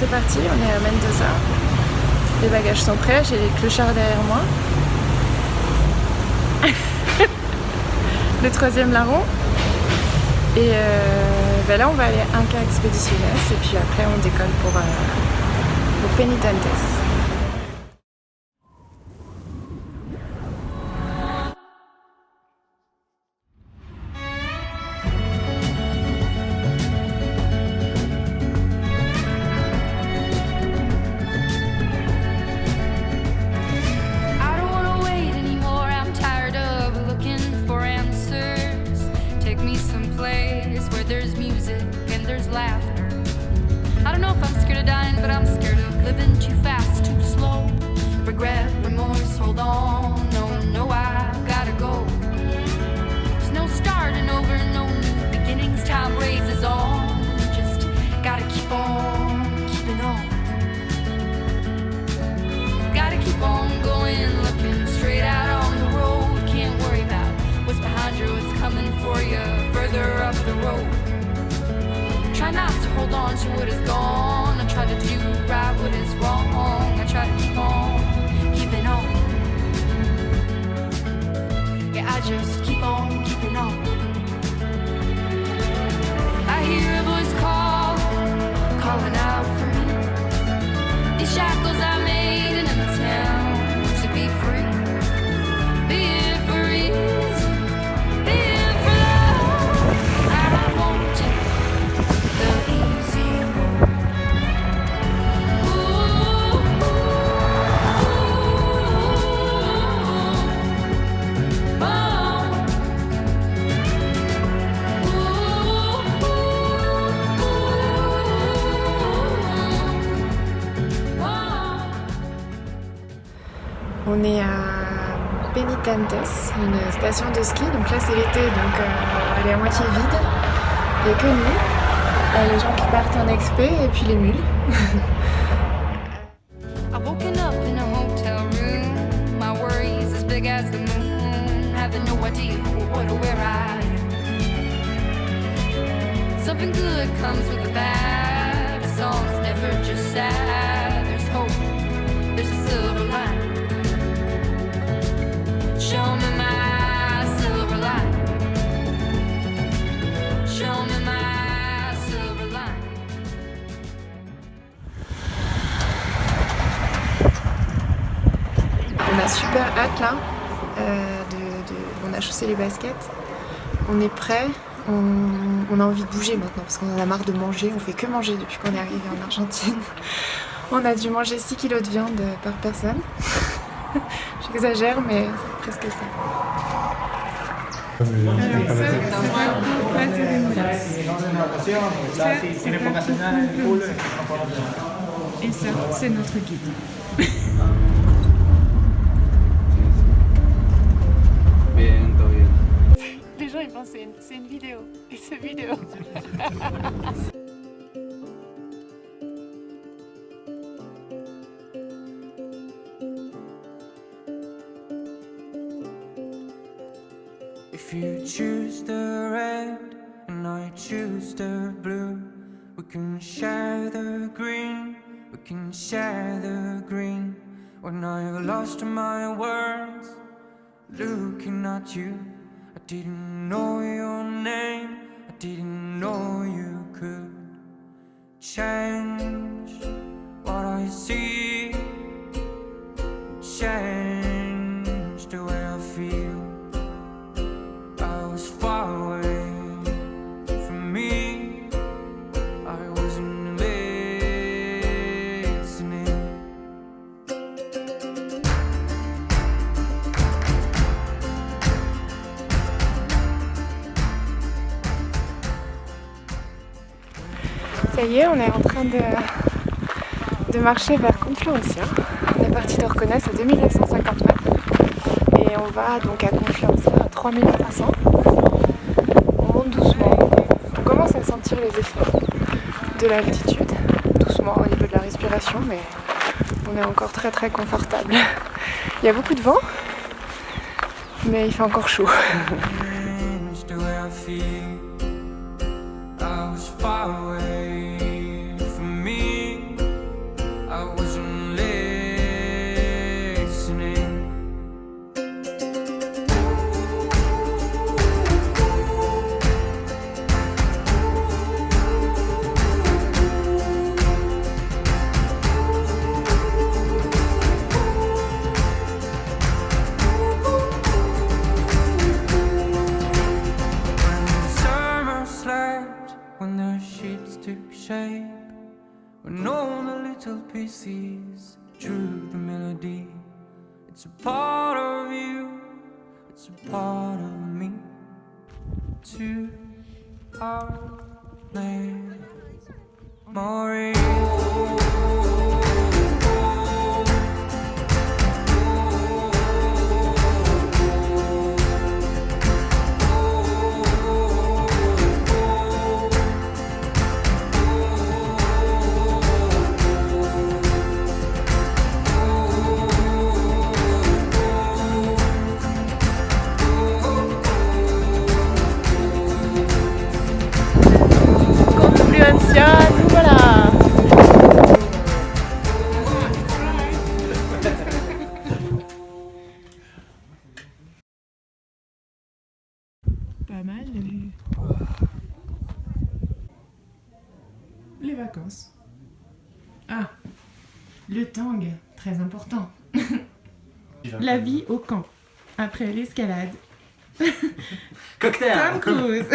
c'est parti, on est à Mendoza. Les bagages sont prêts, j'ai les clochards derrière moi. Le 3e larron. Et là on va aller à Inca Expediciones et puis après on décolle pour Penitentes. I don't know if I'm scared of dying, but I'm scared of living too fast, too slow. Regret, remorse, hold on, no, I gotta go. There's no starting over, no new beginnings, time raises on. Just gotta keep on, keeping on. Gotta keep on going, looking straight out on the road. Can't worry about what's behind you, what's coming for you further up the road. Try not to hold on to what is gone. I try to do right what is wrong. I try to keep on, keeping on. Yeah, I just keep on, keeping on. I hear a voice calling out for me. These shackles I made in an attempt to be free. Be it for ease, be it for love. I want you. On est à Penitentes, une station de ski. Donc là c'est l'été, donc elle est à moitié vide. Il n'y a que nous, les gens qui partent en expé et puis les mules. I've woken up in a hotel room. My worries as big as the moon. Having no idea what or where I am. Something good comes with the bad. The song's never just sad. There's hope, there's a silver line. Show me my silver line. Show me my silver line. On a super hâte là, on a chaussé les baskets, on est prêt, on a envie de bouger maintenant parce qu'on en a marre de manger, on fait que manger depuis qu'on est arrivé en Argentine. On a dû manger 6 kilos de viande par personne. J'exagère mais c'est presque ça. Alors ça, c'est pâte de moules. Ça, c'est pâte de moules. Et ça, c'est notre guide. Les gens ils pensent que c'est une vidéo. Et c'est vidéo. If you choose the red and I choose the blue, we can share the green, we can share the green. When I've lost my words, looking at you, I didn't know your name, I didn't know you could change what I see, change the way I feel. Far away from me, I wasn't listening. Ça y est, on est en train de marcher vers Confluencia. On est parti d'Orcones à 2950 mètres et on va donc à Confluencia à 3300. On monte doucement, on commence à sentir les effets de l'altitude, doucement au niveau de la respiration, mais on est encore très très confortable. Il y a beaucoup de vent, mais il fait encore chaud. little pieces, true the melody. It's a part of you, it's a part of me. To our memory. Confluencia, nous voilà. Pas mal. Les vacances. Ah, le tang, très important. La vie au camp, après l'escalade. Cocktail. Tom Cruise.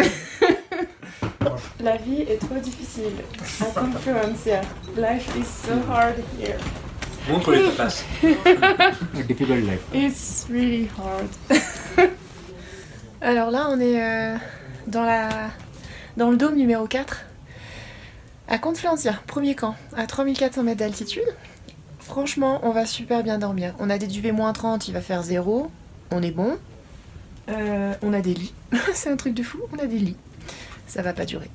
La vie est trop difficile à Confluencia. Life is so hard here. Montre-les ta place. A difficult life. It's really hard. Alors là, on est dans le dôme numéro 4 à Confluencia, premier camp, à 3400 mètres d'altitude. Franchement, on va super bien dormir. On a des duvets -30, il va faire 0. On est bon. On a des lits. C'est un truc de fou, on a des lits. Ça va pas durer.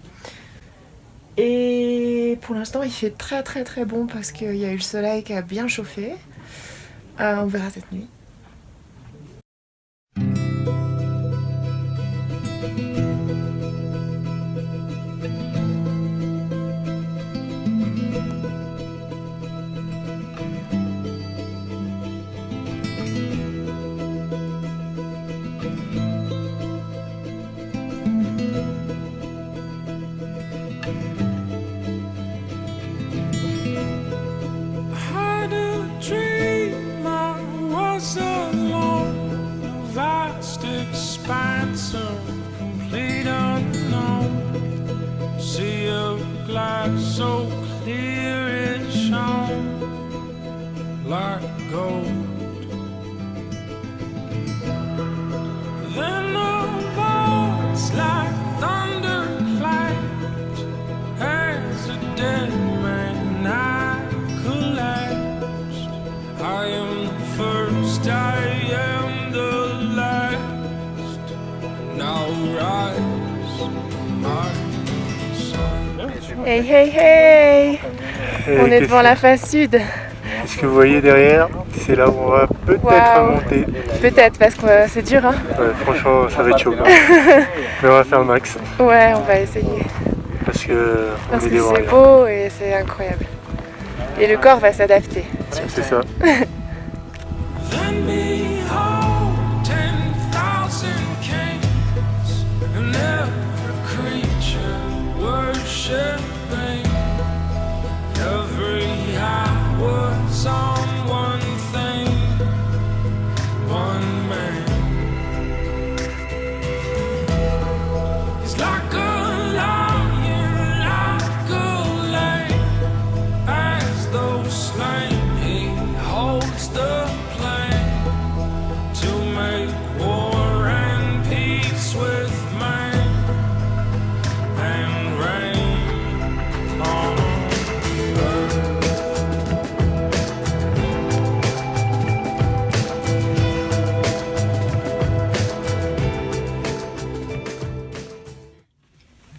Et pour l'instant, il fait très très très bon parce qu'il y a eu le soleil qui a bien chauffé. On verra cette nuit. Expanse of complete unknown. Sea of glass so clear it shone like gold. Then a voice like thunder clapped as a dead man I collapsed. I am the first, I am the last. Hey hey hey! On est devant la face sud. Ce que vous voyez derrière, c'est là où on va peut-être monter. Peut-être parce que c'est dur hein. Ouais, franchement ça va être chaud. Mais on va faire le max. Ouais, on va essayer. Parce que c'est beau et c'est incroyable. Et le corps va s'adapter. C'est ça.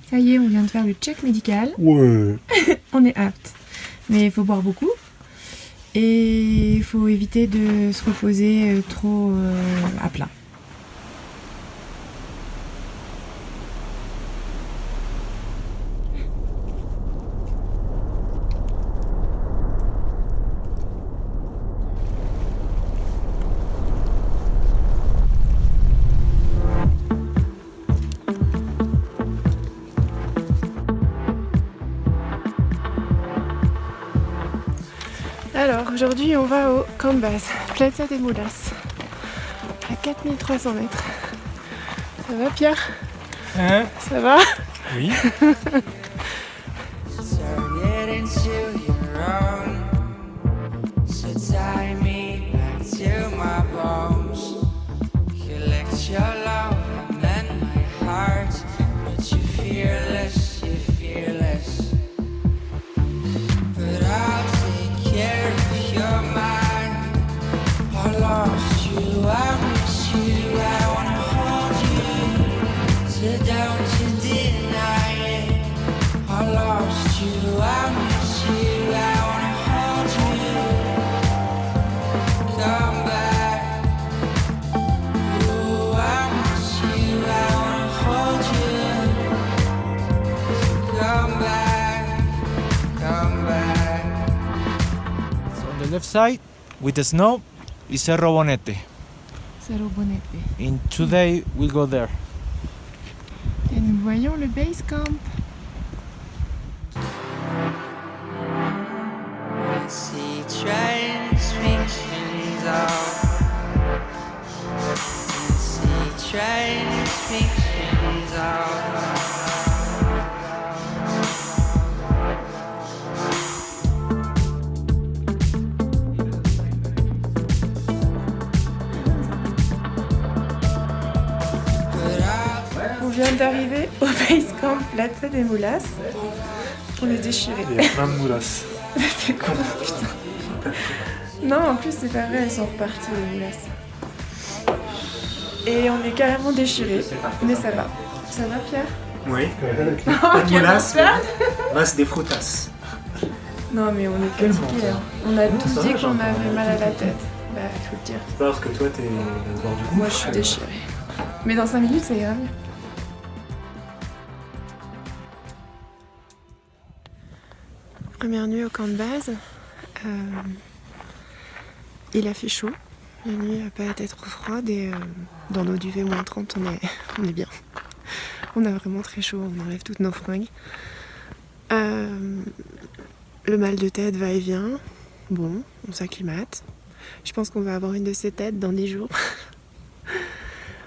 Ça y est, on vient de faire le check médical. Ouais. On est apte. Mais il faut boire beaucoup. Et il faut éviter de se reposer trop à plat. Alors aujourd'hui on va au camp de base, Plaza de Mulas, à 4300 mètres. Ça va Pierre? Hein? Ça va? Oui. left side, with the snow, is Cerro Bonete. Cerro Bonete. In 2 days, we'll go there. Et nous voyons le base camp. See transmissions of See transmissions of On vient d'arriver au base camp Plaza de Mulas. On est déchirés. Il y a plein de moulasses. C'est con, putain. Non, en plus, c'est pas vrai, elles sont reparties les moulasses. Et on est carrément déchirés. Mais ça va. Ça va, Pierre? Oui. Pas de moulasse, Mas de frutas. Non, mais on est fatigués. Hein. On a tous dit qu'on avait mal à la tête. Bah, faut le dire. C'est pas parce que toi t'es au bord du gouffre. Moi, je suis déchirée. Mais dans 5 minutes, ça ira mieux. Première nuit au camp de base. Il a fait chaud. La nuit n'a pas été trop froide et dans nos duvets moins 30, on est bien. On a vraiment très chaud, on enlève toutes nos fringues. Le mal de tête va et vient. Bon, on s'acclimate. Je pense qu'on va avoir une de ces têtes dans 10 jours.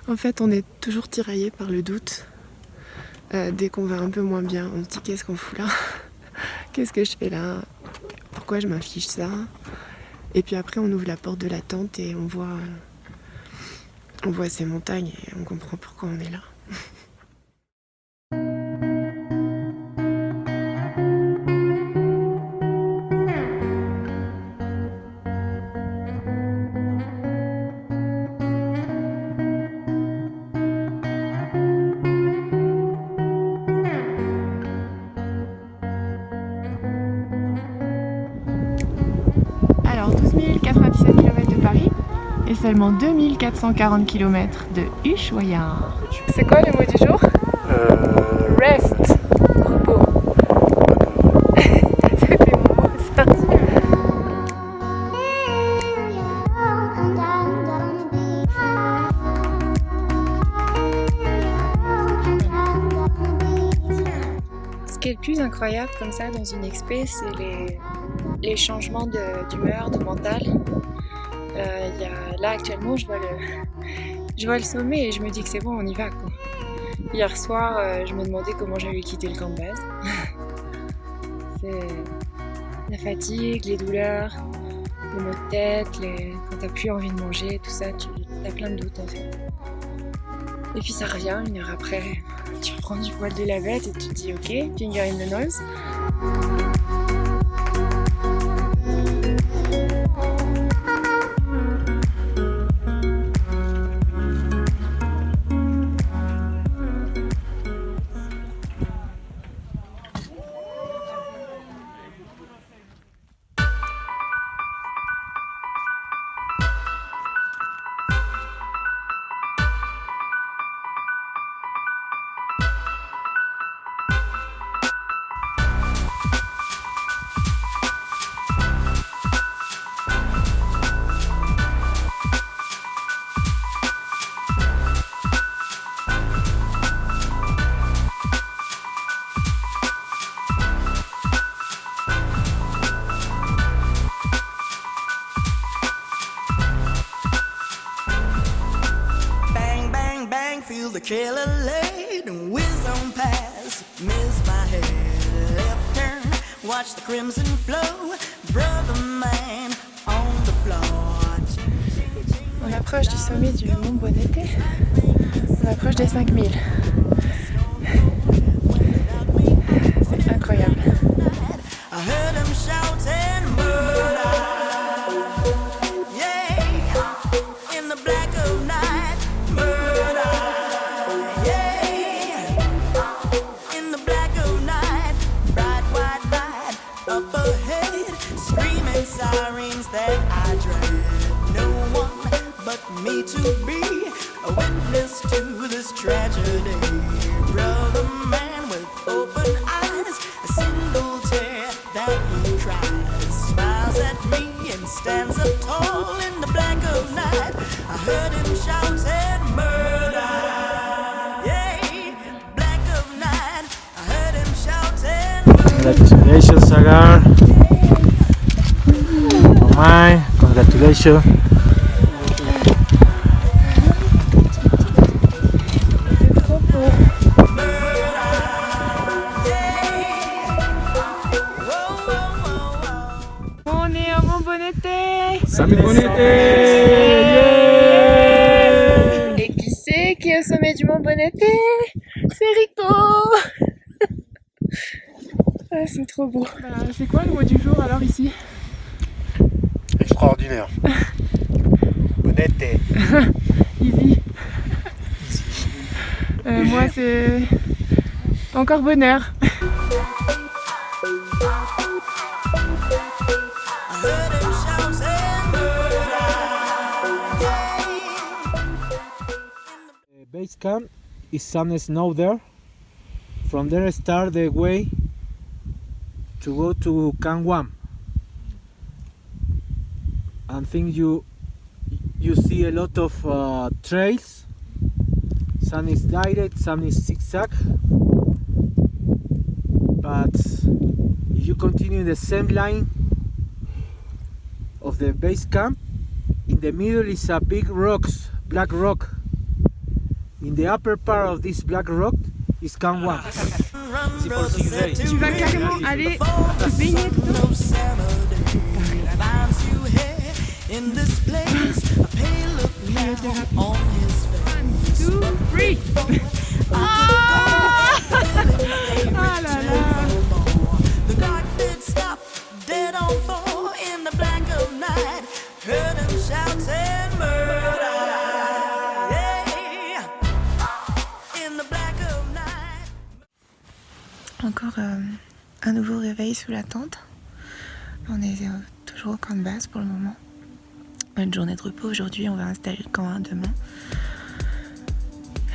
En fait, on est toujours tiraillé par le doute. Dès qu'on va un peu moins bien, on se dit qu'est-ce qu'on fout là? Qu'est-ce que je fais là? Pourquoi je m'inflige ça? Et puis après, on ouvre la porte de la tente et on voit ces montagnes et on comprend pourquoi on est là. Alors 12 097 km de Paris et seulement 2440 km de Ushuaïa. C'est quoi le mot du jour? Rest. Repos. C'était mon mot, ça. Ce qui est le plus incroyable comme ça dans une expé, c'est les changements d'humeur, de mental. Là actuellement je vois le sommet et je me dis que c'est bon, on y va quoi. Hier soir je me demandais comment j'allais quitter le camp de base. C'est la fatigue, les douleurs, les maux de tête, quand t'as plus envie de manger, tout ça, t'as plein de doutes en fait. Et puis ça revient, 1 heure après, tu reprends du poil de la bête et tu te dis ok, finger in the nose. Feel the killer laid and whiz on past, miss my head, left turn, watch the crimson flow, brother man on the floor. On approche du sommet du Mont Bonete, on approche des 5000. C'est incroyable. I heard him shouting murder, yeah, in the black of night, murder. Sirens that I dread, no one but me to be a witness to this tragedy. Brother man with open eyes, a single tear that he cries, smiles at me and stands up tall in the black of night. I heard him shouting murder. Yeah, black of night. I heard him shouting murder. Congratulations, Sagar. Oh my, congratulations. On est à Montbonnete. Salut Bonete! Et qui c'est qui est au sommet du Montbonnete? C'est Rico. Ah, c'est trop beau. C'est quoi le mot du jour alors ici? Extraordinaire. Bonete. Easy. Moi c'est encore bonheur. I heard him shouting murder. Yeah. Base camp is some snow there. From there start the way to go to Camp 1. I think you see a lot of trails. Some is direct, some is zigzag. But if you continue the same line of the base camp, in the middle is a big black rock. In the upper part of this black rock is Camp 1. Run, brother, said to Tu vas me carrément aller before te baigner dedans. no Saturday finds you here in this place. A pale look now on his face. 1, 2, 3. Ah là là. The clock did stop dead on 4 in the black of night. Heard him shouting murder. Yeah, in the black of night. Encore un nouveau réveil sous la tente. On est toujours au camp de base pour le moment. Une journée de repos aujourd'hui, on va installer le camp 1 demain.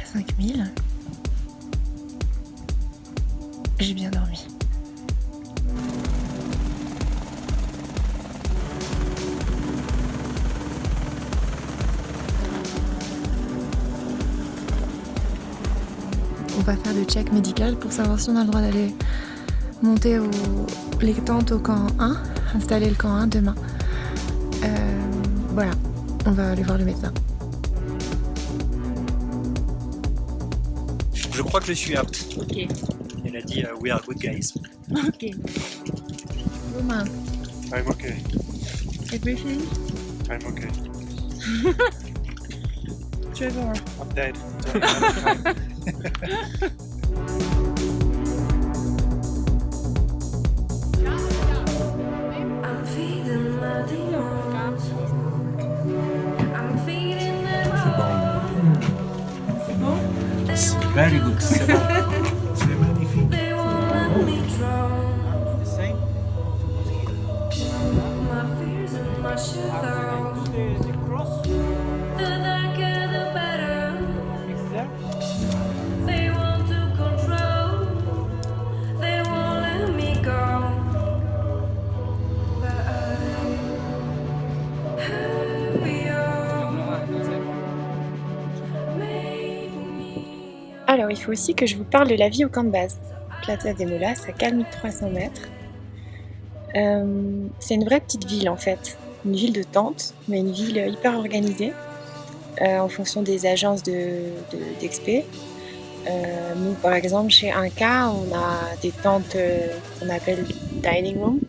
À 5000. J'ai bien dormi. On va faire le check médical pour savoir si on a le droit d'aller monter les tentes au camp 1, installer le camp 1 demain. Voilà, on va aller voir le médecin. Je crois que je suis apte. Ok. Elle a dit we are good guys. Ok. Romain, I'm okay. everything? I'm okay. Trevor. I'm dead. Very good. C'est magnifique. Alors, il faut aussi que je vous parle de la vie au camp de base. Plaza de Molas, à 4300 mètres. C'est une vraie petite ville en fait. Une ville de tentes, mais une ville hyper organisée en fonction des agences d'expé. Nous, par exemple, chez Inca, on a des tentes qu'on appelle dining room.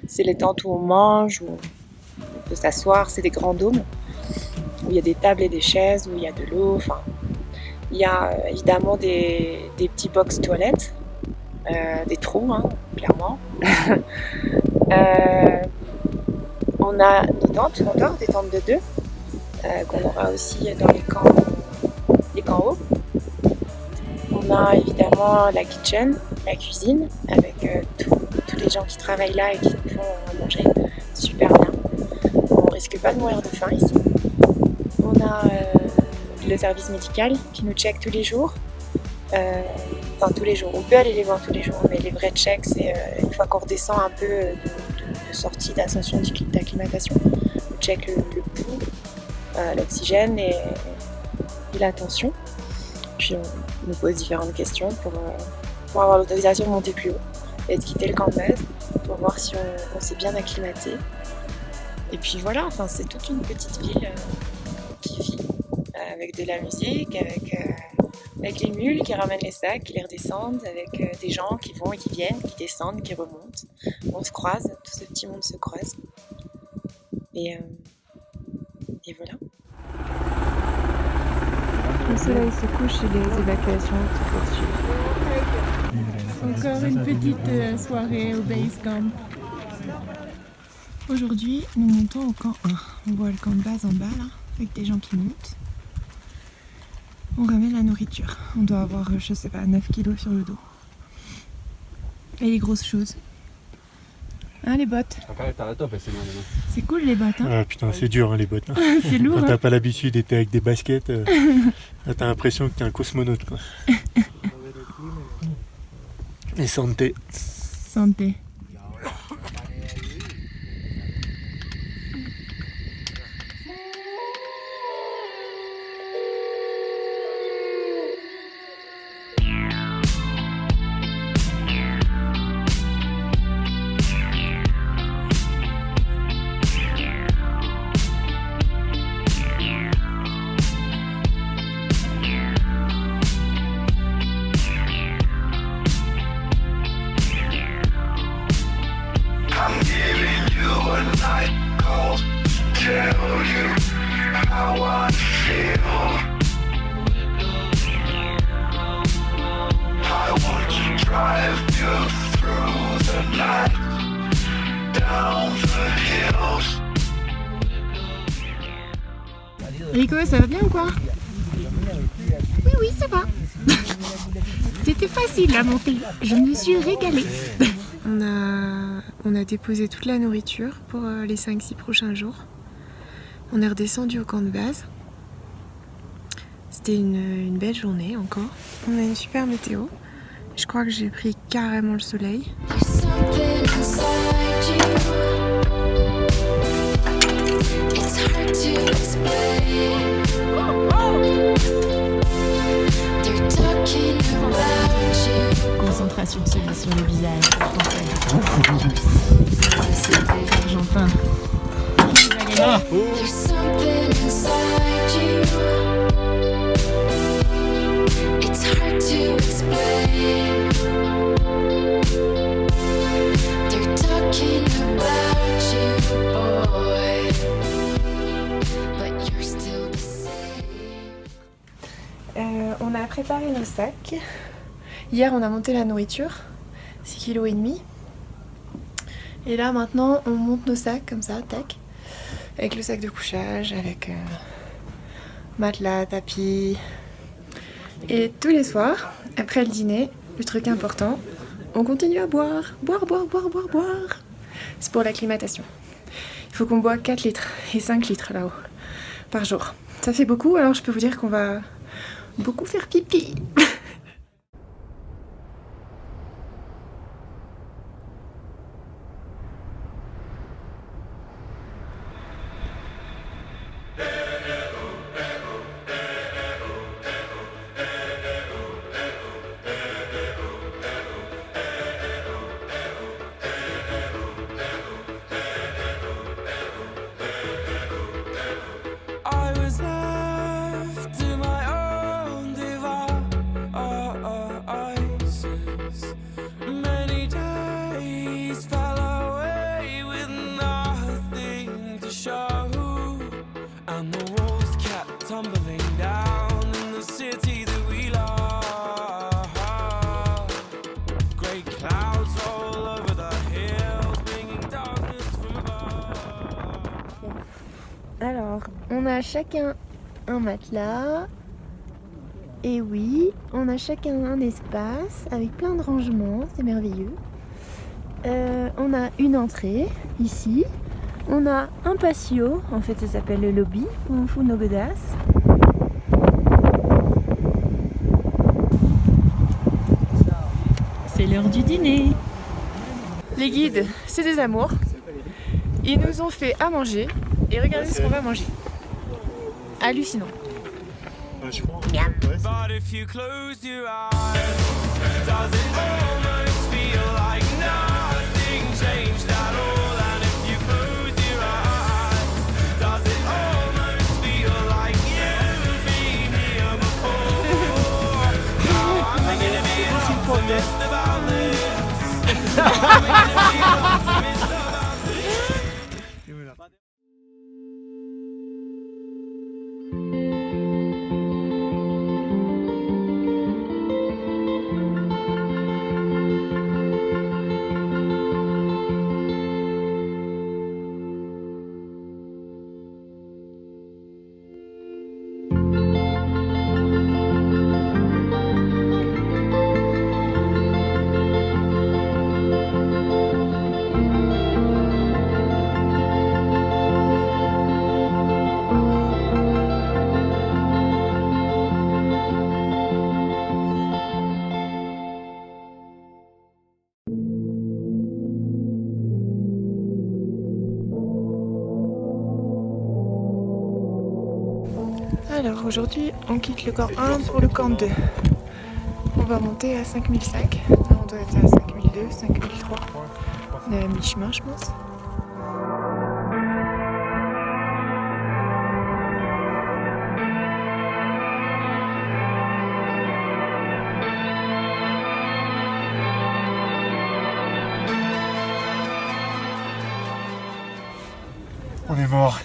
C'est les tentes où on mange, où on peut s'asseoir. C'est des grands dômes où il y a des tables et des chaises, où il y a de l'eau. Enfin, il y a évidemment des petits box toilettes, des trous, hein, clairement. On a nos tentes, on dort des tentes de 2, qu'on aura aussi dans les camps hauts. On a évidemment la kitchen, la cuisine, avec tous les gens qui travaillent là et qui nous font manger super bien. On risque pas de mourir de faim ici. On a le service médical qui nous check tous les jours. Enfin tous les jours, on peut aller les voir tous les jours, mais les vrais checks c'est une fois qu'on redescend un peu sortie d'ascension d'acclimatation. On check le pouls, l'oxygène et la tension. Puis on nous pose différentes questions pour avoir l'autorisation de monter plus haut et de quitter le camp de base pour voir si on s'est bien acclimaté. Et puis voilà, enfin c'est toute une petite ville qui vit avec de la musique, avec les mules qui ramènent les sacs, qui les redescendent, avec des gens qui vont et qui viennent, qui descendent, qui remontent. On se croise, tout ce petit monde se croise. Et voilà. Le soleil se couche et les évacuations se poursuivent. Encore une petite soirée au base camp. Aujourd'hui, nous montons au camp 1. On voit le camp de base en bas là, avec des gens qui montent. On ramène la nourriture. On doit avoir, je sais pas, 9 kilos sur le dos. Et les grosses choses. Hein, les bottes. C'est cool les bottes, hein. Ah putain, c'est dur hein, les bottes. Hein. C'est lourd. Quand Hein. t'as pas l'habitude d'être avec des baskets, là, t'as l'impression que t'es un cosmonaute quoi. Et santé. Santé. Rico, ça va bien ou quoi? Oui, ça va. C'était facile la montée. Je me suis régalée. On a déposé toute la nourriture pour les 5-6 prochains jours. On est redescendu au camp de base. C'était une belle journée encore. On a une super météo. Je crois que j'ai pris carrément le soleil. Concentration sur le visage. C'est des Argentins. Ah. On a préparé nos sacs. Hier, on a monté la nourriture, 6,5 kg. Et là, maintenant, on monte nos sacs comme ça, tac. Avec le sac de couchage, avec matelas, tapis. Et tous les soirs, après le dîner, le truc important, on continue à boire. Boire. C'est pour l'acclimatation. Il faut qu'on boive 4 litres et 5 litres là-haut par jour. Ça fait beaucoup, alors je peux vous dire qu'on va beaucoup faire pipi. Alors, on a chacun un matelas. Et oui, on a chacun un espace avec plein de rangements, c'est merveilleux. On a une entrée, ici. On a un patio, en fait ça s'appelle le lobby, où on fout nos godasses. C'est l'heure du dîner. Les guides, c'est des amours. Ils nous ont fait à manger et regardez ce qu'on va manger. Hallucinant. Je crois. But if you close your eyes, does it almost feel like nothing changed at all? And if you close your eyes, does it almost feel like you've been here before? Now I'm beginning to be an optimist about this. I'm beginning to be an optimist about this. Alors aujourd'hui, on quitte le camp 1 pour le camp 2. On va monter à 5005. On doit être à 5002, 5003. On est à mi-chemin, je pense. On est mort.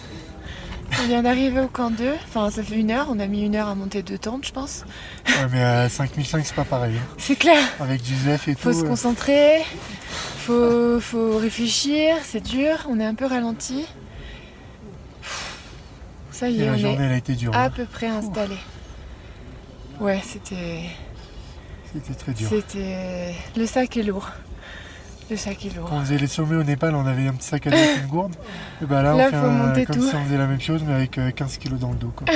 On vient d'arriver au camp 2, enfin ça fait 1 heure, on a mis 1 heure à monter 2 tentes je pense. Ouais, mais à 5005 c'est pas pareil. Hein. C'est clair. Avec Joseph et tout. Faut se concentrer, faut réfléchir, c'est dur, on est un peu ralenti. Ça y Et est, la on journée est elle a été dure. à Hein. peu près installé. Ouais, c'était C'était très dur. Le sac est lourd. Le sac est lourd. Quand on faisait les sommets au Népal, on avait un petit sac à dos avec une gourde. Et bah là, Là, on fait faut monter comme tout. si on faisait la même chose, mais avec 15 kilos dans le dos. Quoi.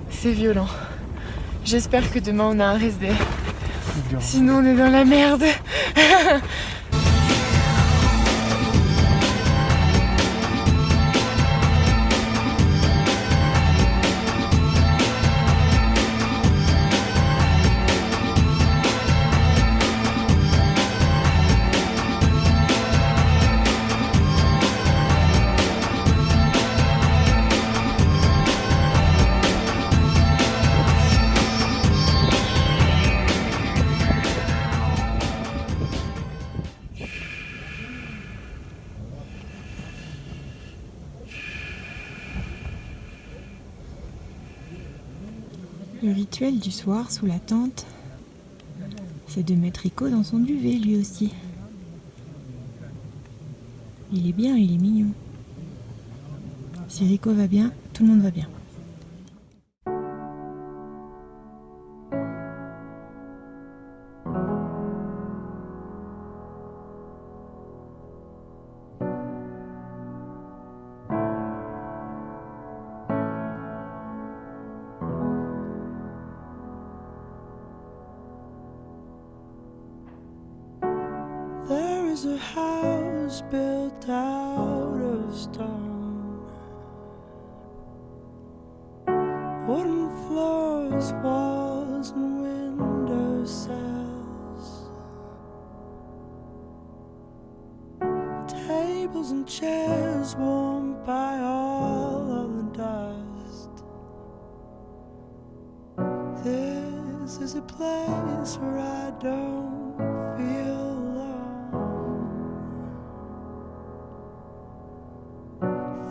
C'est violent. J'espère que demain on a un rest day. C'est dur. Sinon on est dans la merde. Le rituel du soir sous la tente, c'est de mettre Rico dans son duvet lui aussi. Il est bien, il est mignon. Si Rico va bien, tout le monde va bien. There is a house built out of stone, wooden floors, walls and window sills, tables and chairs warmed by all of the dust. This is a place where I don't feel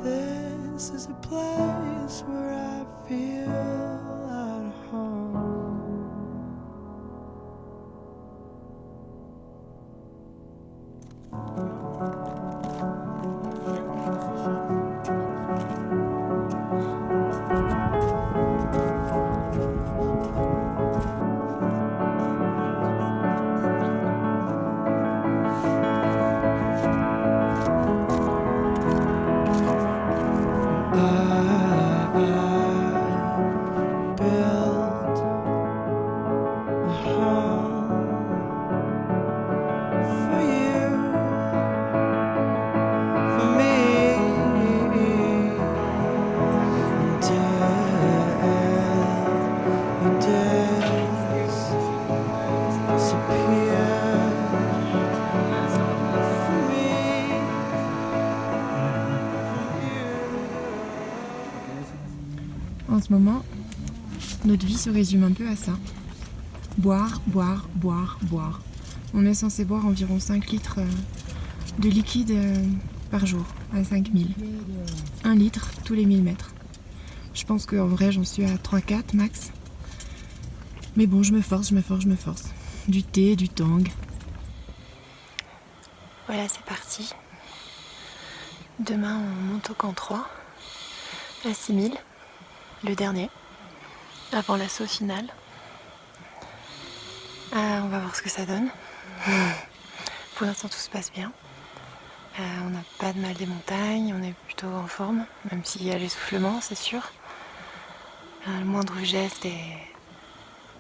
this is a place where I feel at home. I built En ce moment, notre vie se résume un peu à ça. Boire, boire, boire, boire. On est censé boire environ 5 litres de liquide par jour, à 5000. 1 litre tous les 1000 mètres. Je pense qu'en vrai, j'en suis à 3-4 max. Mais bon, je me force. Du thé, du tang. Voilà, c'est parti. Demain, on monte au camp 3, à 6000, le dernier, avant l'assaut final. On va voir ce que ça donne. Pour l'instant, tout se passe bien. On n'a pas de mal des montagnes, on est plutôt en forme, même s'il y a l'essoufflement, c'est sûr. Le moindre geste est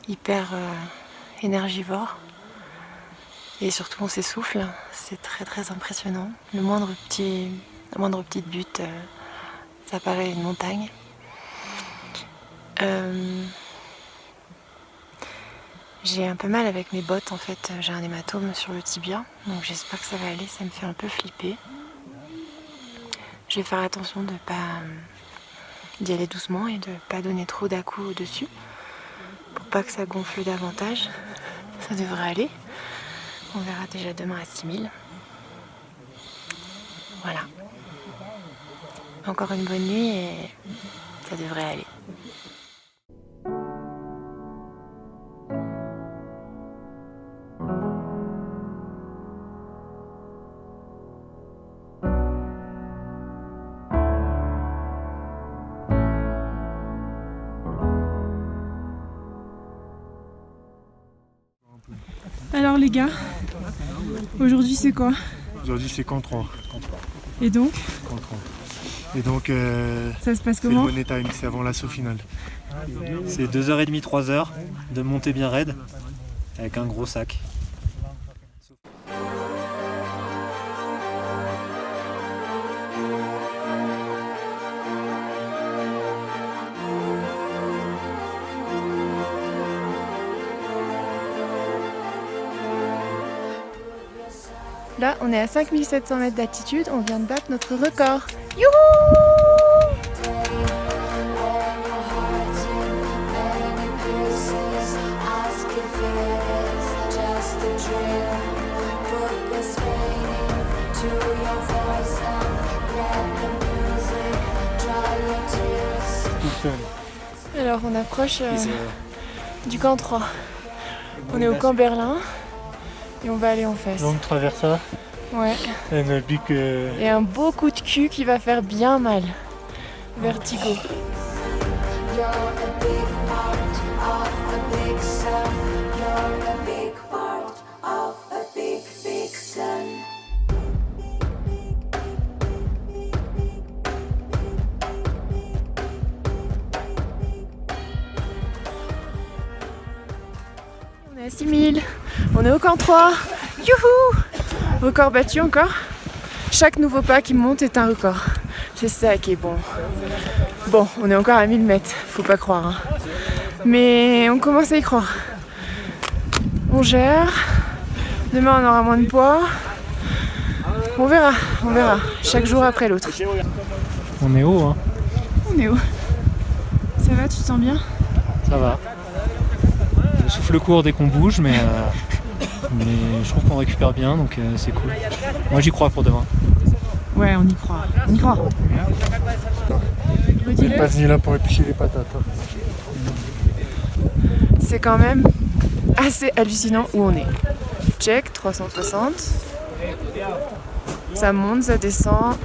hyper énergivore. Et surtout, on s'essouffle, c'est très très impressionnant. La moindre petite butte, ça paraît une montagne. J'ai un peu mal avec mes bottes en fait, j'ai un hématome sur le tibia, donc j'espère que ça va aller, ça me fait un peu flipper. Je vais faire attention de pas d'y aller doucement et de pas donner trop d'à-coups au-dessus, pour pas que ça gonfle davantage. Ça devrait aller. On verra déjà demain à 6000. Voilà. Encore une bonne nuit et ça devrait aller. Alors les gars, aujourd'hui c'est quoi? Aujourd'hui c'est camp 3. Et donc Camp 3. Et donc ça se passe c'est le comment? money time, c'est avant l'assaut final. C'est 2h30, 3h de montée bien raide avec un gros sac. Là, on est à 5700 mètres d'altitude, on vient de battre notre record. Youhou! Alors, on approche du camp 3. On est au camp Berlin. Et on va aller en face. Donc traversa. Ouais. Et Et un beau coup de cul qui va faire bien mal. Vertigo. On est à 6000. On est au camp 3. Youhou! Record battu encore. Chaque nouveau pas qui monte est un record. C'est ça qui est bon. Bon, on est encore à 1000 mètres, faut pas croire. Hein. Mais on commence à y croire. On gère. Demain on aura moins de poids. On verra. Chaque jour après l'autre. On est haut, hein. On est où? Ça va, tu te sens bien? Ça va. Le souffle court dès qu'on bouge, mais je trouve qu'on récupère bien, donc c'est cool. Moi j'y crois pour demain. Ouais, on y croit. vous n'êtes pas venu là pour éplucher les patates. Hein. C'est quand même assez hallucinant où on est. Check, 360. Ça monte, ça descend.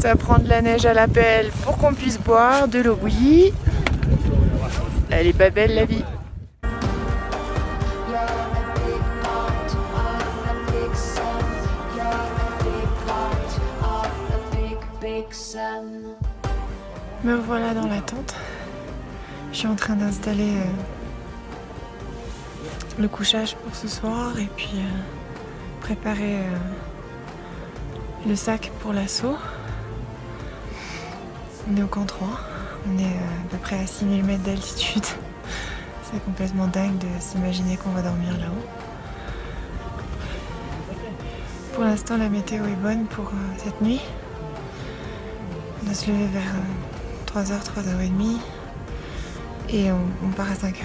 Ça prend de la neige à la pelle pour qu'on puisse boire, de l'eau bouillie. Elle est pas belle la vie. Me voilà dans la tente. Je suis en train d'installer le couchage pour ce soir et puis préparer le sac pour l'assaut. On est au camp 3, on est à peu près à 6000 mètres d'altitude. C'est complètement dingue de s'imaginer qu'on va dormir là-haut. Pour l'instant, la météo est bonne pour cette nuit. On doit se lever vers 3h, 3h30 et on part à 5h.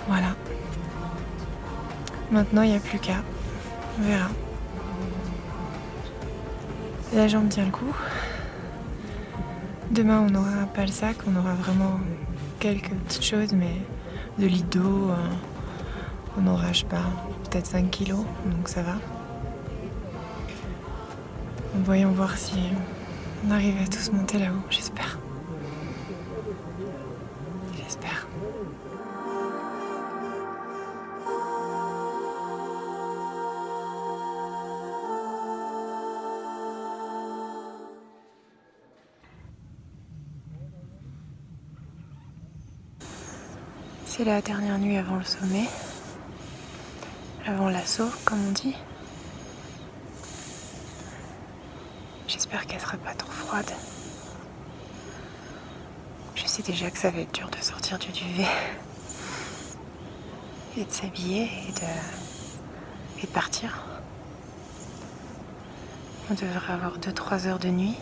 Voilà. Maintenant, il n'y a plus qu'à. On verra. La jambe tient le coup. Demain, on n'aura pas le sac, on aura vraiment quelques petites choses, mais de litres d'eau, on aura, je sais pas, peut-être 5 kilos, donc ça va. Voyons voir si on arrive à tous monter là-haut, j'espère. J'espère. C'est la dernière nuit avant le sommet, avant l'assaut, comme on dit. J'espère qu'elle sera pas trop froide. Je sais déjà que ça va être dur de sortir du duvet et de s'habiller et de partir. On devrait avoir 2-3 heures de nuit.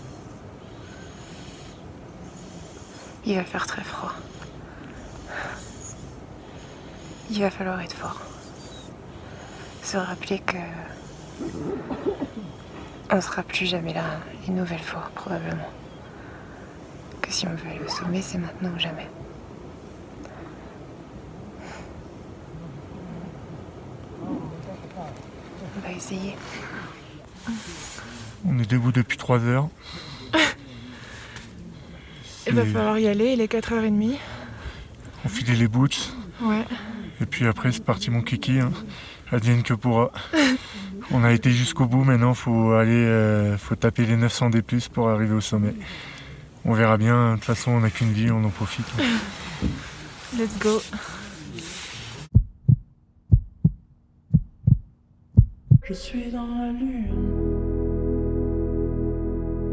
Il va faire très froid. Il va falloir être fort. Se rappeler que on sera plus jamais là une nouvelle fois, probablement. Que si on veut aller au sommet, c'est maintenant ou jamais. On va essayer. On est debout depuis 3 heures. Il va falloir y aller, il est 4h30. Enfiler les boots. Ouais. Et puis après, c'est parti mon kiki. Hein. Advienne que pourra. On a été jusqu'au bout, maintenant faut taper les 900 D+, pour arriver au sommet. On verra bien, de toute façon on n'a qu'une vie, on en profite. Let's go. Je suis dans la lune.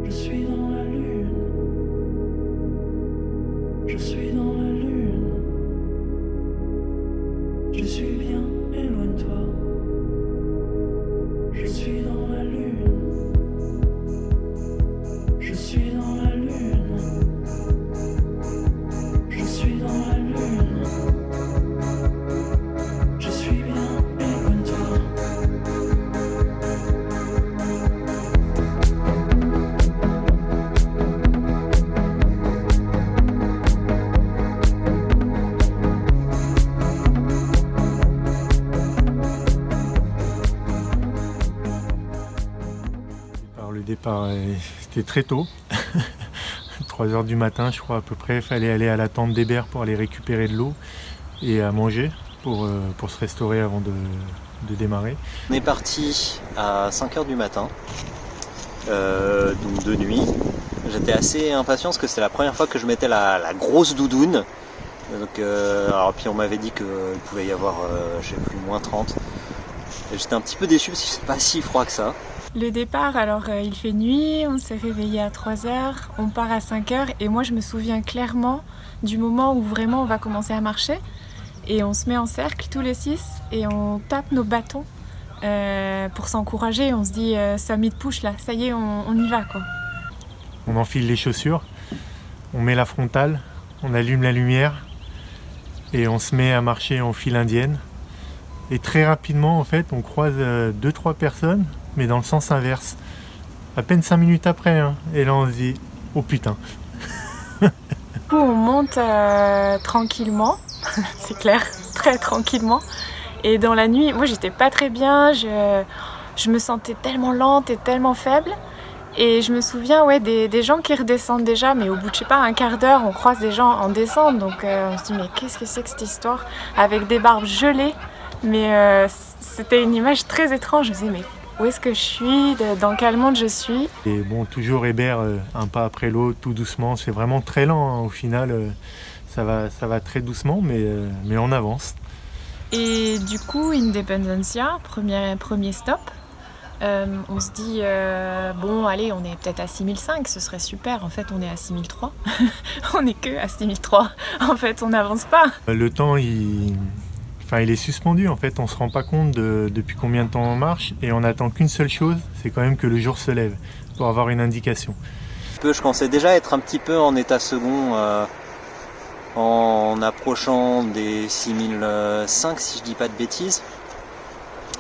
Je suis dans la lune. Je suis dans la lune. Je suis bien, éloigne-toi. Je suis dans la lune. Je suis dans la lune. Je suis dans la lune. Je suis bien, éloigne-toi. Le départ, c'était très tôt. 3h du matin, je crois à peu près. Il fallait aller à la tente d'Hébert pour aller récupérer de l'eau et à manger pour se restaurer avant de démarrer. On est parti à 5h du matin, donc de nuit. J'étais assez impatient parce que c'était la première fois que je mettais la grosse doudoune. Donc, alors, puis on m'avait dit qu'il pouvait y avoir, je sais plus, moins 30. Et j'étais un petit peu déçu parce que c'est pas si froid que ça. Le départ, alors il fait nuit, on s'est réveillé à 3h, on part à 5h et moi je me souviens clairement du moment où vraiment on va commencer à marcher et on se met en cercle tous les 6 et on tape nos bâtons pour s'encourager. On se dit summit push là, ça y est, on y va quoi. On enfile les chaussures, on met la frontale, on allume la lumière et on se met à marcher en file indienne. Et très rapidement en fait on croise 2-3 personnes mais dans le sens inverse. À peine 5 minutes après, hein. Et là on se dit, oh putain. Du coup on monte tranquillement, c'est clair, très tranquillement. Et dans la nuit, moi j'étais pas très bien, je me sentais tellement lente et tellement faible. Et je me souviens des gens qui redescendent déjà, mais au bout de je sais pas un quart d'heure, on croise des gens en descente. Donc on se dit mais qu'est-ce que c'est que cette histoire? Avec des barbes gelées, mais c'était une image très étrange. Je me disais mais où est-ce que je suis, dans quel monde je suis? Et bon, toujours Hébert, un pas après l'autre, tout doucement. C'est vraiment très lent, hein. Au final, ça va très doucement, mais on avance. Et du coup, Independencia, premier stop. On se dit, bon, allez, on est peut-être à 6005, ce serait super. En fait, on est à 6003. On n'est que à 6003. En fait, on n'avance pas. Le temps, il enfin, il est suspendu en fait, on se rend pas compte depuis combien de temps on marche et on attend qu'une seule chose, c'est quand même que le jour se lève pour avoir une indication. Je commençais déjà à être un petit peu en état second en approchant des 6005 si je dis pas de bêtises.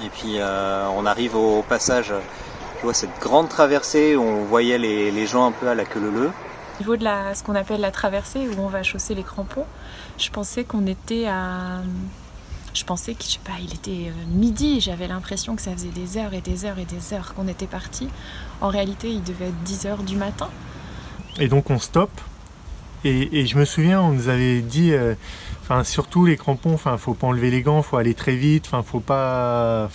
Et puis on arrive au passage, je vois cette grande traversée où on voyait les gens un peu à la queue leu-leu. Au niveau de ce qu'on appelle la traversée, où on va chausser les crampons, je pensais qu'on était à... Je pensais que, je sais pas, il était midi, j'avais l'impression que ça faisait des heures et des heures et des heures qu'on était partis. En réalité, il devait être 10h du matin. Et donc on stoppe, et je me souviens, on nous avait dit, surtout les crampons, faut pas enlever les gants, faut aller très vite, faut pas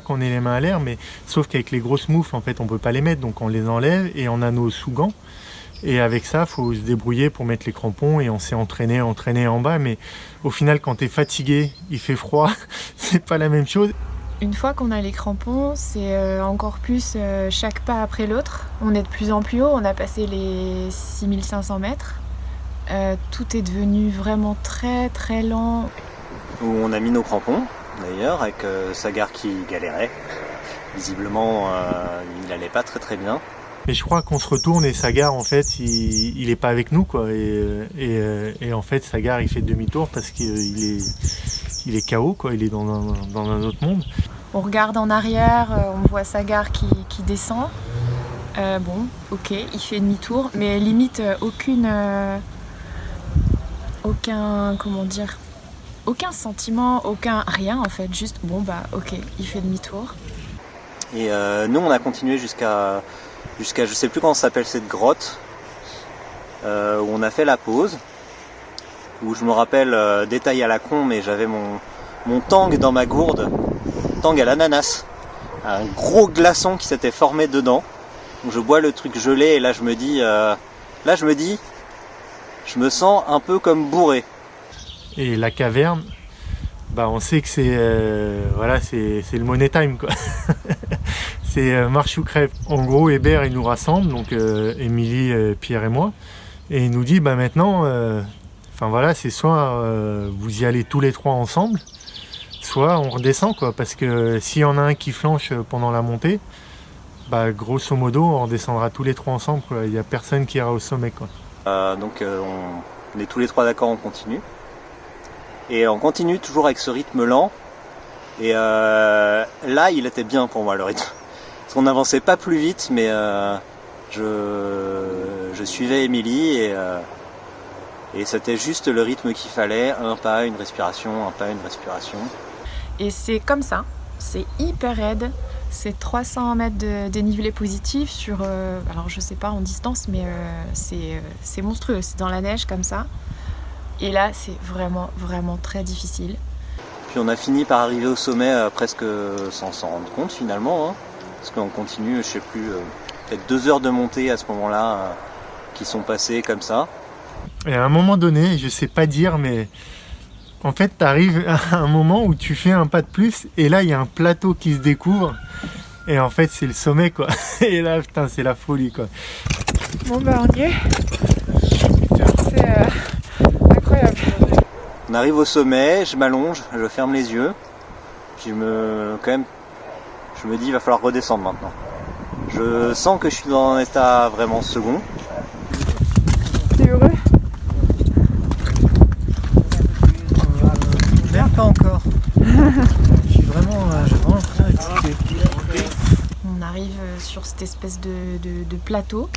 qu'on ait les mains à l'air, mais sauf qu'avec les grosses moufles, en fait, on peut pas les mettre, donc on les enlève, et on a nos sous-gants. Et avec ça, faut se débrouiller pour mettre les crampons et on s'est entraîné en bas. Mais au final, quand tu es fatigué, il fait froid, c'est pas la même chose. Une fois qu'on a les crampons, c'est encore plus chaque pas après l'autre. On est de plus en plus haut, on a passé les 6500 mètres. Tout est devenu vraiment très très lent. Où on a mis nos crampons, d'ailleurs, avec Sagar qui galérait. Visiblement, il allait pas très très bien. Mais je crois qu'on se retourne et Sagar, en fait, il est pas avec nous, quoi. Et en fait, Sagar, il fait demi-tour parce qu'il est KO, quoi. Il est dans un autre monde. On regarde en arrière, on voit Sagar qui descend. Bon, ok, il fait demi-tour, mais limite aucun sentiment, rien en fait. Juste, bon bah, ok, il fait demi-tour. Et nous, on a continué jusqu'à je sais plus comment s'appelle cette grotte, où on a fait la pause, où je me rappelle, détail à la con, mais j'avais mon tang dans ma gourde, tang à l'ananas, un gros glaçon qui s'était formé dedans, où je bois le truc gelé et là je me dis, je me sens un peu comme bourré. Et la caverne, on sait que c'est le money time, quoi. C'est marche ou crève. En gros, Hébert, il nous rassemble, donc Émilie, Pierre et moi, et il nous dit maintenant, c'est soit vous y allez tous les trois ensemble, soit on redescend, quoi, parce que s'il y en a un qui flanche pendant la montée, grosso modo, on redescendra tous les trois ensemble, quoi. Il n'y a personne qui ira au sommet, quoi. Donc on est tous les trois d'accord, on continue. Et on continue toujours avec ce rythme lent. Et là, il était bien pour moi, le rythme. Parce qu'on n'avançait pas plus vite, mais je suivais Émilie et c'était juste le rythme qu'il fallait. Un pas, une respiration, un pas, une respiration. Et c'est comme ça, c'est hyper raide. C'est 300 mètres de dénivelé positif sur, alors je sais pas en distance, mais c'est monstrueux. C'est dans la neige comme ça. Et là, c'est vraiment, vraiment très difficile. Puis on a fini par arriver au sommet presque sans s'en rendre compte finalement, hein, parce qu'on continue, je sais plus, peut-être 2 heures de montée à ce moment-là qui sont passées comme ça. Et à un moment donné, je sais pas dire, mais en fait, tu arrives à un moment où tu fais un pas de plus et là, il y a un plateau qui se découvre et en fait, c'est le sommet, quoi. Et là, putain, c'est la folie, quoi. Bon, on y est. C'est incroyable. On arrive au sommet, je m'allonge, je ferme les yeux, puis je me dis il va falloir redescendre maintenant. Je sens que je suis dans un état vraiment second. T'es heureux? Merde, pas encore. J'ai vraiment très excité. On arrive sur cette espèce de plateau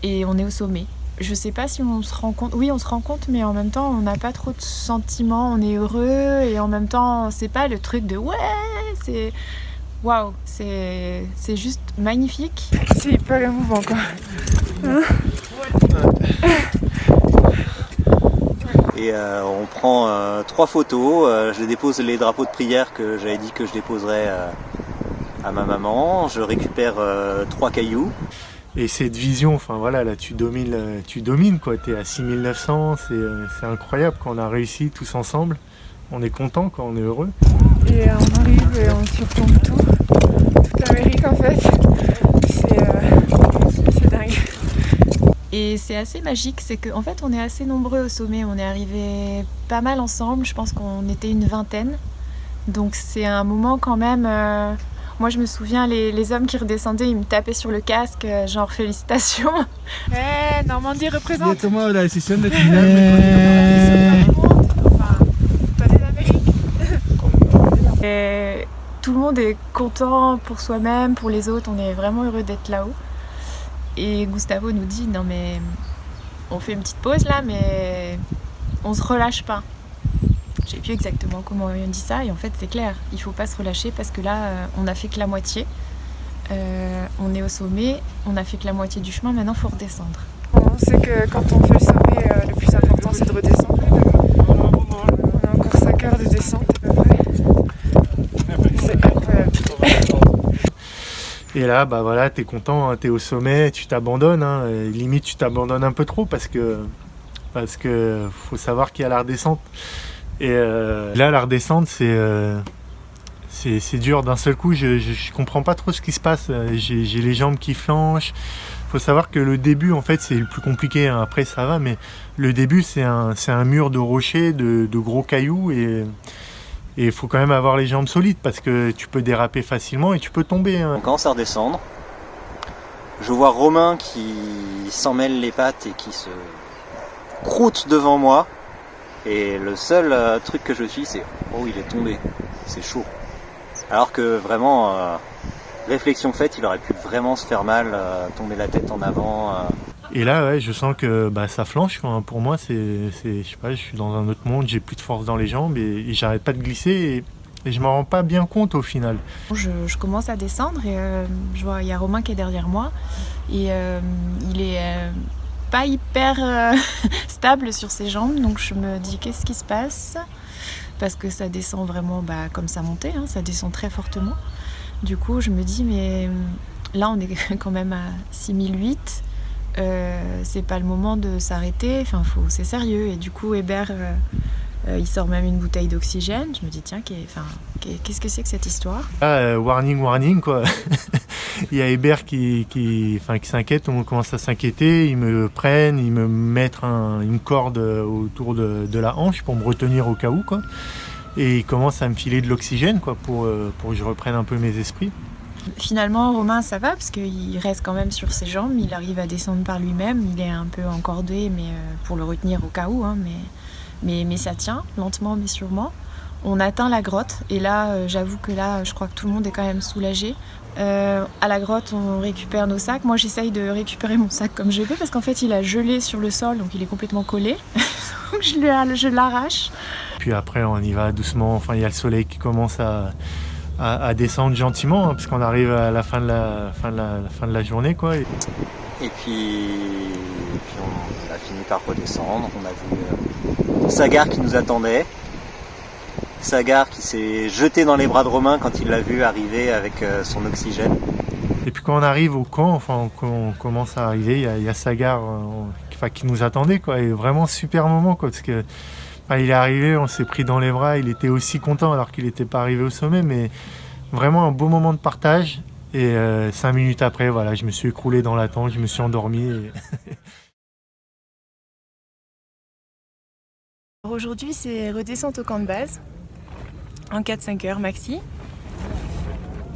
et on est au sommet. Je sais pas si on se rend compte. Oui, on se rend compte, mais en même temps, on n'a pas trop de sentiments. On est heureux et en même temps, c'est pas le truc de ouais, c'est waouh, c'est juste magnifique. C'est hyper émouvant, quoi. Hein? Et on prend 3 photos. Je dépose les drapeaux de prière que j'avais dit que je déposerais à ma maman. Je récupère 3 cailloux. Et cette vision, là tu domines, quoi. T'es à 6900, c'est incroyable qu'on a réussi tous ensemble. On est content, quoi, on est heureux. Et on arrive et on surplombe toute l'Amérique, en fait. C'est dingue. Et c'est assez magique, c'est qu'en fait on est assez nombreux au sommet, on est arrivés pas mal ensemble, je pense qu'on était une vingtaine. Donc c'est un moment quand même... Moi je me souviens, les hommes qui redescendaient, ils me tapaient sur le casque, genre félicitations. Normandie représente. Ya he tomado la decisión de Et tout le monde est content pour soi-même, pour les autres, on est vraiment heureux d'être là-haut. Et Gustavo nous dit, non mais on fait une petite pause là, mais on se relâche pas. Je sais plus exactement comment on dit ça, et en fait c'est clair, il faut pas se relâcher parce que là on a fait que la moitié. On est au sommet, on a fait que la moitié du chemin, maintenant il faut redescendre. On sait que quand on fait le sommet, le plus important c'est de redescendre. On a encore 5 heures de descente à peu près. C'est incroyable. Et là, bah voilà, t'es content, hein, t'es au sommet, tu t'abandonnes, hein, et limite tu t'abandonnes un peu trop parce que faut savoir qu'il y a la redescente. Et là, la redescente, c'est dur d'un seul coup. Je comprends pas trop ce qui se passe. J'ai les jambes qui flanchent. Faut savoir que le début, en fait, c'est le plus compliqué. Hein. Après, ça va, mais le début, c'est un mur de rochers, de gros cailloux, et il faut quand même avoir les jambes solides parce que tu peux déraper facilement et tu peux tomber. Hein. On commence à redescendre. Je vois Romain qui s'en mêle les pattes et qui se croûte devant moi. Et le seul truc que je suis, c'est « Oh, il est tombé, c'est chaud ». Alors que vraiment, réflexion faite, il aurait pu vraiment se faire mal, tomber la tête en avant. Et là, ouais, je sens que ça flanche. Quoi. Pour moi, je sais pas, je suis dans un autre monde, j'ai plus de force dans les jambes et j'arrête pas de glisser et je m'en rends pas bien compte au final. Je commence à descendre et je vois, il y a Romain qui est derrière moi et il est pas hyper stable sur ses jambes, donc je me dis qu'est-ce qui se passe, parce que ça descend vraiment comme ça montait, hein, ça descend très fortement. Du coup je me dis mais là on est quand même à 6008, c'est pas le moment de s'arrêter, enfin c'est sérieux. Et du coup Hébert il sort même une bouteille d'oxygène. Je me dis tiens, qu'est-ce que c'est que cette histoire? Warning quoi. Il y a Hébert qui s'inquiète, on commence à s'inquiéter, ils me prennent, ils me mettent une corde autour de la hanche pour me retenir au cas où quoi. Et ils commencent à me filer de l'oxygène quoi pour que je reprenne un peu mes esprits. Finalement Romain ça va parce qu'il reste quand même sur ses jambes, il arrive à descendre par lui-même, il est un peu encordé mais pour le retenir au cas où hein, mais ça tient, lentement mais sûrement. On atteint la grotte et là, j'avoue que là, je crois que tout le monde est quand même soulagé. À la grotte, on récupère nos sacs. Moi, j'essaye de récupérer mon sac comme je peux parce qu'en fait, il a gelé sur le sol, donc il est complètement collé. Donc je l'arrache. Puis après, on y va doucement. Enfin, il y a le soleil qui commence à descendre gentiment hein, parce qu'on arrive à la fin de la journée, quoi. Et puis on a fini par redescendre. On a vu Sagar qui nous attendait. Sagar qui s'est jeté dans les bras de Romain quand il l'a vu arriver avec son oxygène. Et puis quand on arrive au camp, enfin quand on commence à arriver, il y a Sagar qui nous attendait quoi. Et vraiment super moment quoi, parce que il est arrivé, on s'est pris dans les bras, il était aussi content alors qu'il n'était pas arrivé au sommet, mais vraiment un beau moment de partage. Et 5 minutes après, voilà, je me suis écroulé dans la tente, je me suis endormi. Et... Aujourd'hui, c'est redescente au camp de base, en 4-5 heures maxi.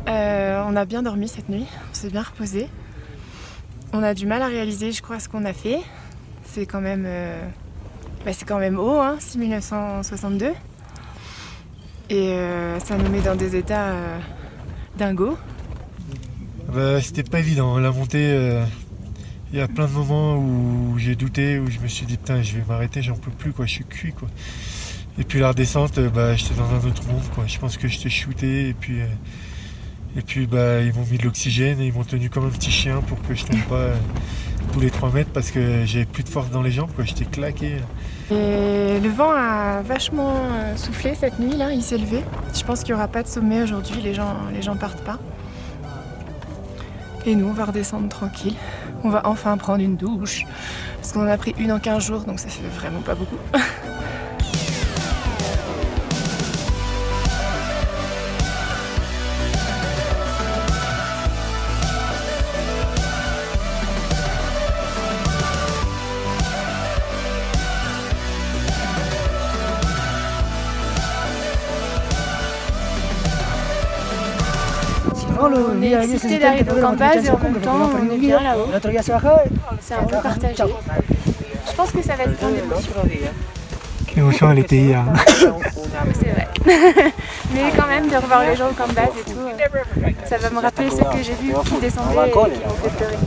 On a bien dormi cette nuit, on s'est bien reposé. On a du mal à réaliser, je crois, ce qu'on a fait. C'est quand même, haut, hein, 6962. Et ça nous met dans des états dingos. C'était pas évident, la montée, il y a plein de moments où j'ai douté, où je me suis dit putain je vais m'arrêter, j'en peux plus quoi, je suis cuit quoi. Et puis la redescente, j'étais dans un autre monde quoi, je pense que j'étais shooté et puis ils m'ont mis de l'oxygène et ils m'ont tenu comme un petit chien pour que je tombe pas tous les 3 mètres parce que j'avais plus de force dans les jambes quoi, j'étais claqué. Et le vent a vachement soufflé cette nuit là, il s'est levé. Je pense qu'il n'y aura pas de sommet aujourd'hui, les gens partent pas. Et nous, on va redescendre tranquille. On va enfin prendre une douche. Parce qu'on en a pris une en 15 jours, donc ça fait vraiment pas beaucoup. on est excité d'arriver au camp base et en même temps on est bien là-haut. C'est un peu partagé. Je pense que ça va être plein d'émotions. L'émotion, elle était hier. C'est vrai. Mais quand même, de revoir les gens au camp base et tout, ça va me rappeler ceux que j'ai vus qui descendaient et qui m'ont fait pleurer.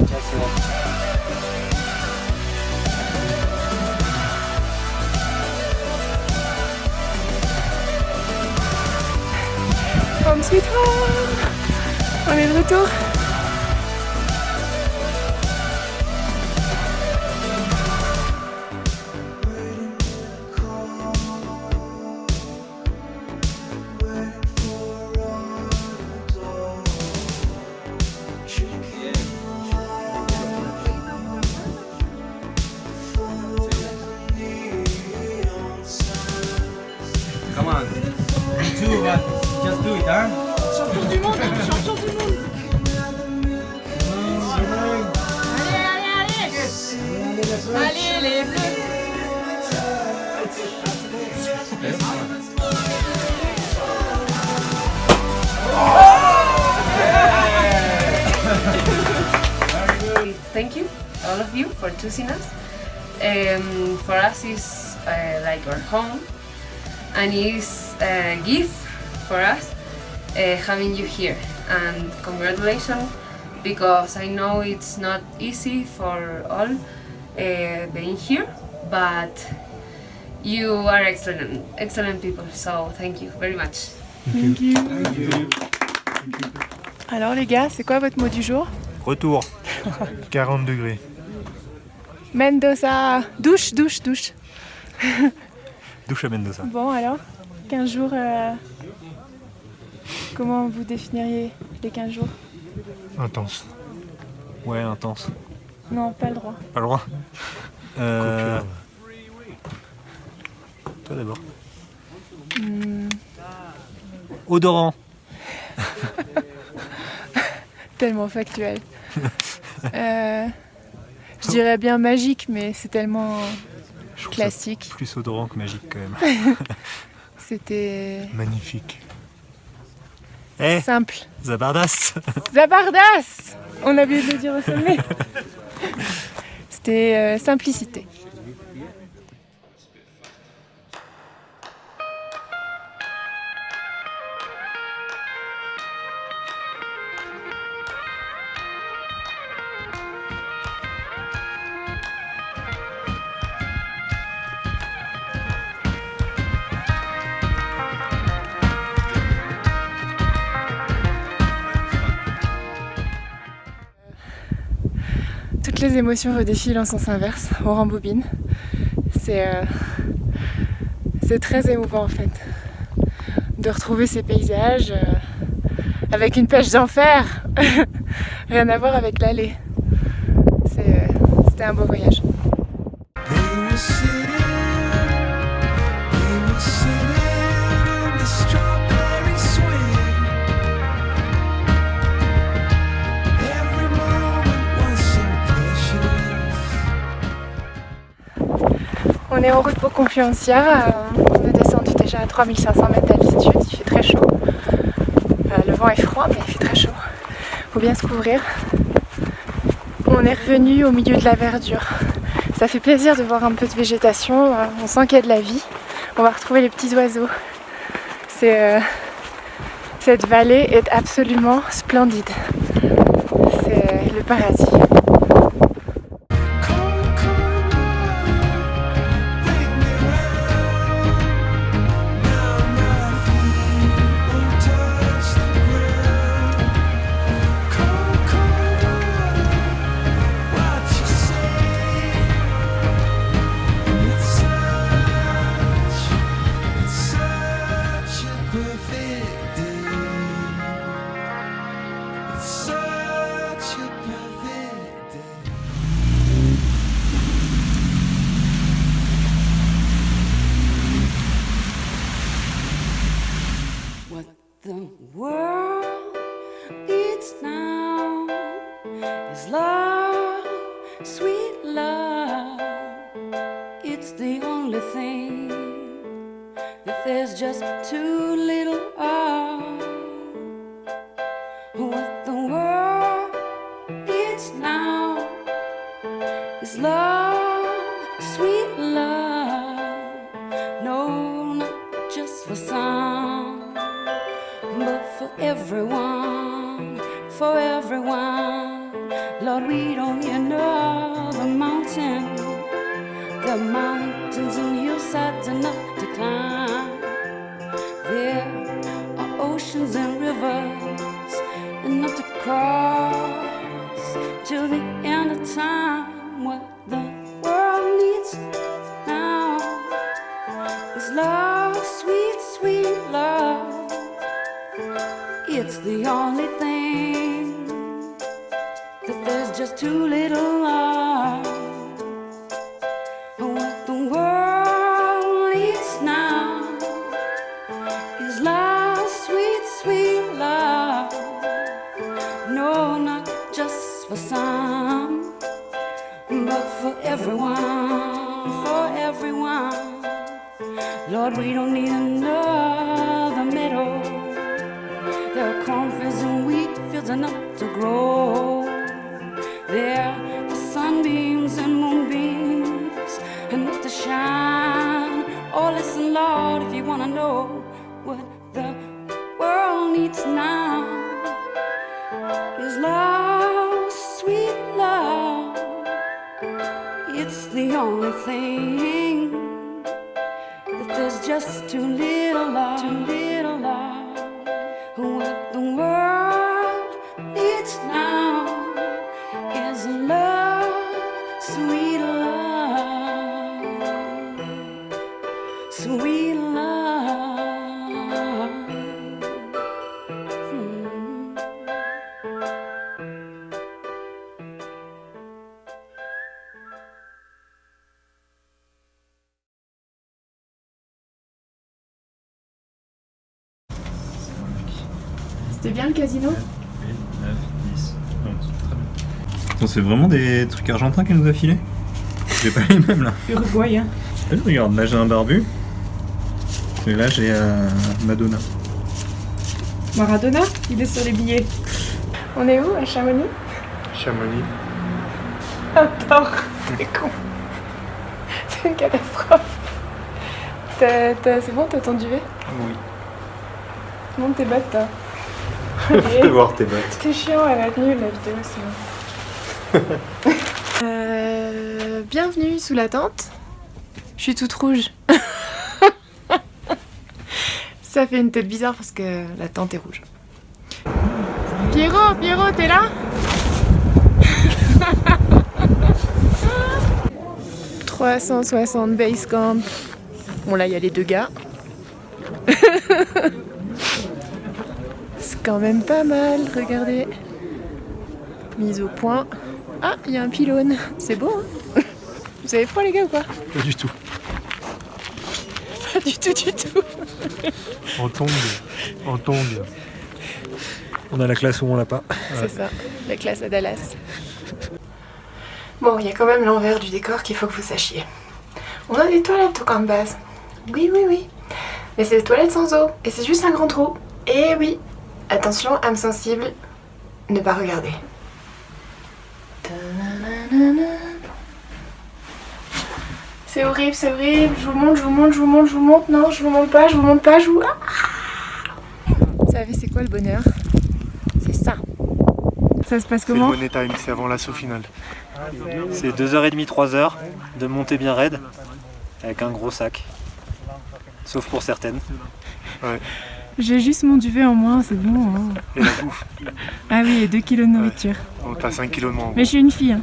Home sweet home! On est de retour. Come on. You too, but just do it, huh? Champion du monde, champion du monde. Allez les bleus. Thank you, all of you, for choosing us. For us, it's like our home, and it's a gift for us having you here. And congratulations, because I know it's not easy for all being here, but you are excellent people. So thank you very much. Thank you. Alors les gars, c'est quoi votre mot du jour? Retour. 40 degrés. Mendoza. Douche. Douche à Mendoza. Bon alors, 15 jours, comment vous définiriez les 15 jours? Intense. Ouais, intense. Non, pas le droit. Pas le droit. Toi d'abord. Odorant. Tellement factuel. Je dirais bien magique, mais c'est tellement classique. Plus odorant que magique quand même. C'était magnifique. simple. Zabardas. Zabardas. On a oublié de le dire au sommet. C'était simplicité. Toutes les émotions redéfilent en sens inverse, on rembobine. C'est très émouvant en fait de retrouver ces paysages avec une pêche d'enfer. Rien à voir avec l'aller. C'était un beau voyage. On est en route pour Confluencia, on est descendu déjà à 3500 mètres d'altitude, il fait très chaud. Le vent est froid mais il fait très chaud, faut bien se couvrir. On est revenu au milieu de la verdure. Ça fait plaisir de voir un peu de végétation, on sent qu'il y a de la vie. On va retrouver les petits oiseaux. Cette vallée est absolument splendide. C'est le paradis. The world needs now is love, sweet love. It's the only thing that there's just too little of. What It's love, sweet love. No, not just for some, but for everyone, for everyone. Lord, we don't need another mountain. The mountains and hillsides enough to climb. There are oceans and rivers enough to cross till the end of time. What the world needs now is love, sweet, sweet love. It's the only thing that there's just too little of. What the world needs now is love, sweet, sweet love. No, not just for some, but for everyone, for everyone. Lord, we don't need another meadow. There are cornfields and wheat fields enough to grow. There are sunbeams and moonbeams enough to shine. Oh, listen, Lord, if you want to know what the world needs now is love, sweet love. It's the only thing that there's just too little of, too little of. What the world needs now is love, sweet love, sweet love. C'était bien le casino? 9, 10, 11, très bien. C'est vraiment des trucs argentins qu'elle nous a filés? J'ai pas les mêmes là. Uruguay, hein. Regarde, là j'ai un barbu. Et là j'ai Madonna. Maradona, il est sur les billets. On est où? À Chamonix? Chamonix. Attends, c'est con. C'est une catastrophe. C'est bon, t'as ton duvet? Oui. Monte tes bottes, toi. Fais voir tes bottes. C'est chiant, elle va être nulle la vidéo sinon. Bienvenue sous la tente. Je suis toute rouge. Ça fait une tête bizarre parce que la tente est rouge. Pierrot, t'es là? 360 base camp. Bon là il y a les deux gars. C'est quand même pas mal, regardez. Mise au point. Ah, il y a un pylône. C'est beau, hein? Vous avez froid les gars ou pas? Pas du tout. Pas du tout. En tongue. On a la classe où on l'a pas. C'est ça, la classe à Dallas. Bon, il y a quand même l'envers du décor qu'il faut que vous sachiez. On a des toilettes au camp de base. Oui. Mais c'est des toilettes sans eau. Et c'est juste un grand trou. Et oui. Attention, âme sensible, ne pas regarder. C'est horrible. Je vous monte. Non, je vous monte pas. Vous savez, c'est quoi le bonheur? C'est ça. Ça se passe C'est le comment? money time, c'est avant l'assaut final. C'est 2h30, 3h de montée bien raide avec un gros sac. Sauf pour certaines. Ouais. J'ai juste mon duvet en moins, c'est bon. Hein. Et la bouffe. Ah oui, et 2 kilos de nourriture. On t'as 5 kilos de moins. Mais je suis une fille. Hein.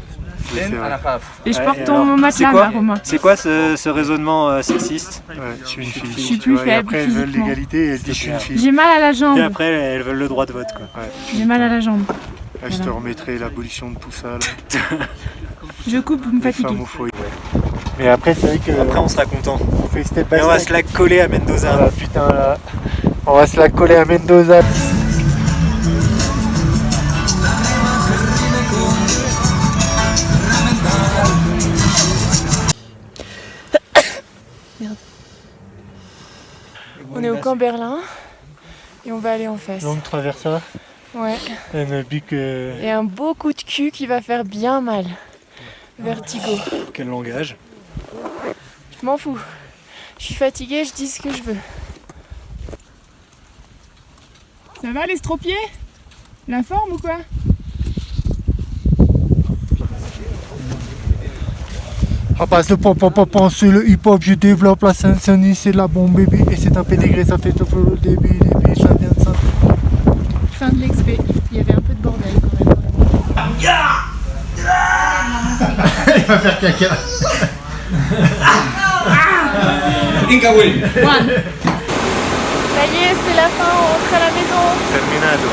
Oui, c'est vrai. Et je Ouais, porte et ton alors, matelas là, Romain. C'est quoi ce raisonnement sexiste? Ouais, je suis une fille. Je suis Tu plus vois, et faible après, elles veulent physiquement. l'égalité et elles disent je suis une fille. J'ai mal à la jambe. Et après, elles veulent le droit de vote, quoi. Ouais. J'ai mal à la jambe. Là, je te remettrai l'abolition de tout ça. Là. Je coupe, vous me Les fatiguez. femmes au foyer. Mais après, c'est vrai que. Après, on sera content. On fait step by Et on va step. se la coller à Mendoza. Ah, putain, là. On va se la coller à Mendoza. Merde. On est au camp Berlin et on va aller en face. Donc, traversa. Ouais. Et un big. Et un beau coup de cul qui va faire bien mal. Vertigo. Quel langage? Je m'en fous. Je suis fatiguée, je dis ce que je veux. Ça va l'estropié? La forme ou quoi? À base de pop, sur le hip-hop, je développe la Saint-Denis, c'est la bombe baby. Et c'est un pédigré, ça fait tout le début, ça vient de ça. Fin de l'expé, il y avait un peu de bordel quand même. Il va faire caca. Inca win. Ça y est, c'est la fin, on rentre à la maison. Terminado.